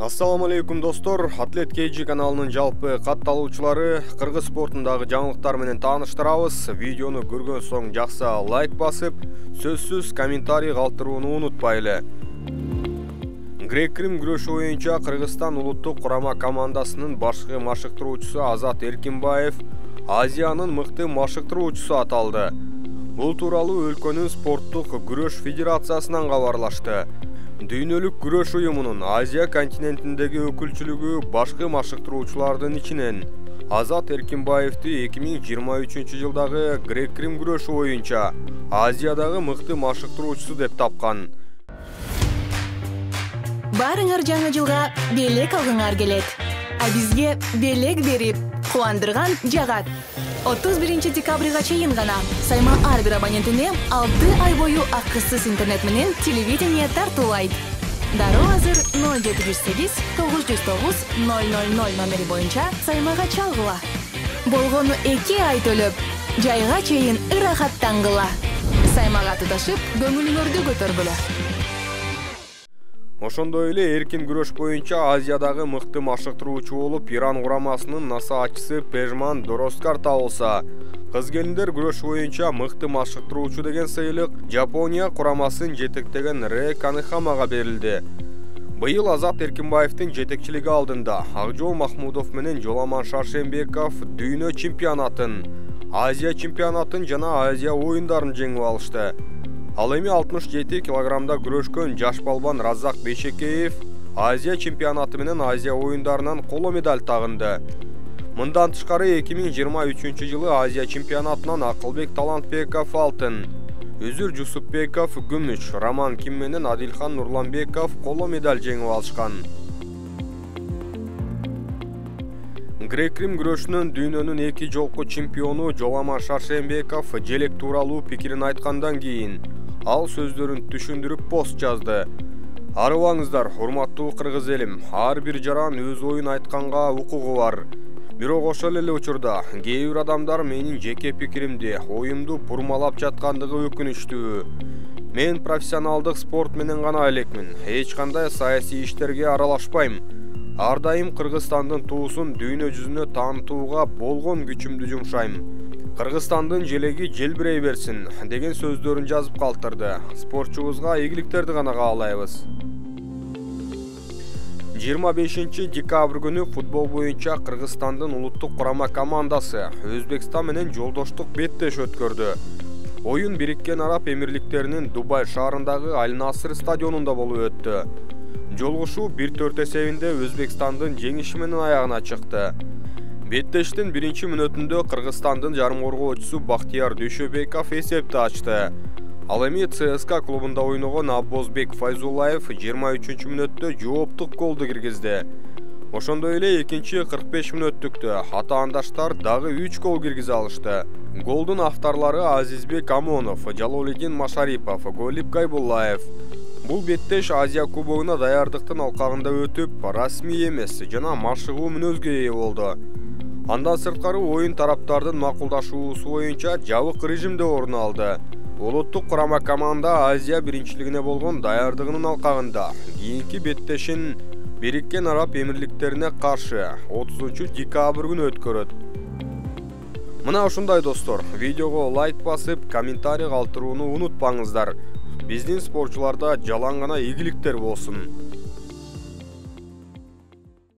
Assalamu алейкум достор, Атлет KG каналынын жалпы катталуучулары кыргыз спортундагы жаңылыктар менен тааныштырабыз. Видеону көргөн соң жакса лайк басып, сөзсүз комментарий калтырууну унутпайлы. Грек-Рим күрөшү боюнча Кыргызстан улуттук курама командасынын башкы машыктыруучусу Азат Эркинбаев Азиянын мыкты машыктыруучусу аталды. Бул тууралуу өлкөнүн спорттук күрөш федерациясынан кабарлашты. Дүйнөлүк күрөш уюмунун Азия континентиндеги өкүлчүлүгү башкы машыктыруучулардын ичинен Азат Эркинбаевди 2023 жылдагы Грек-Рим күрөшү боюнча Азиядагы мыкты машыктыруучусу деп тапкан. Барыңар жаңы жылга белек алгыңар келет. А бизге белек берип, кубандырган жагат. 31 декабрга чейин гана сайма ар бир абонентине 6 ай бою акысыз интернет менен телевидение тартуулайт. Дароо азыр 0708 909 000 номери боюнча саймага чалгыла. Болгону 2 ай төлөп, жайга чейин ырахаттангыла. Саймага туташып, көңүлүңөрдү көтөргүлө. Ошондой эле эркин күрөш боюнча Азиядагы мыкты машыктыруучу болуп Иран курамасынын насаатчысы Пежман Дороскар табылса, кыз келиндер күрөш боюнча мыкты машыктыруучу деген сыйлык Жапония курамасын жетектеген Рэ Канехамага берилди. Быйыл Азат Эркинбаевдин жетекчилиги алдында Акжол Махмудов менен Жоламан Шаршембеков дүйнө чемпионатын, Азия чемпионатын жана Азия оюндарын жеңип алышты. Ал эми 67 килограммда күрөшкөн жаш балбан Разак Бейшекеев Азия чемпионаты менен Азия оюндарынан коло медаль тагынды. Мындан тышкары 2023 жылы Азия чемпионатынан Акылбек Талантбеков алтын, Үзүр Жусупбеков күмүш, Роман Ким менен Адилхан Нурланбеков коло медаль жеңип алышкан. Грек-Рим күрөшүнүн дүйнөнүн 2 жолку чемпиону Жоламан Шаршембеков желек тууралуу пикирин айткандан кийин ал сөздөрүн түшүндүрүп пост жазды. Арыбаңыздар, урматтуу кыргыз элим, ар бир жаран өз оюн айтканга укугу бар. Бирок ошол эле учурда кээ бир адамдар менин жеке пикиримди, оюмду бурмалап жаткандыгы өкүнүчтүү. Мен профессионалдык спорт менен гана элекмин, эч кандай саясий иштерге аралашпайм. Ар дайым Кыргызстандын туусун дүйнө жүзүнө таанытууга болгон күчүмдү жумшайм. Кыргызстандын желеги желбирей берсин деген сөздөрүн жазып калтырды. Спортчубузга ийгиликтерди гана каалайбыз. 25 декабрь күнү футбол боюнча Кыргызстандын улуттук курама командасы Өзбекстан менен жолдоштук беттеш өткөрдү. Оюн Бириккен Араб Эмирликтеринин Дубай шаарындагы Аль-Насыр стадионунда болуп өттү. Жолугушуу 1-4 эсебинде Өзбекстандын жеңиши менен аягына чыкты. Беттештин биринчи мүнөтүндө Кыргызстандын жарым коргоочусу Бактияр Дүйшөбеков эсепти ачты. Ал эми ЦСКА клубунда ойногон Аббозбек Файзуллаев 23 мүнөттө жооптук голду киргизди. Ошондой эле экинчи 45 мүнөттүктө атаандаштар дагы 3 гол киргизе алышты. Голдун авторлору Азизбек Амонов, Жалолидин Машарипов, Голип Гайбуллаев. Бул беттеш Азия кубогуна даярдыктын алкагында өтүп, расмий эмес жана машыгуу мүнөзгө ээ болду. Андан сырткары оюн тараптардын макулдашуусу боюнча жабык режимде орун алды. Улуттук курама команда Азия биринчилигине болгон даярдыгынын алкагында кийинки беттешин Бириккен Араб Эмирликтерине каршы 30 декабрь күнү өткөрөт. Мына ушундай достор, видеого лайк басып, комментарий калтырууну унутпаңыздар. Биздин спортчуларда жалаң гана ийгиликтер болсун.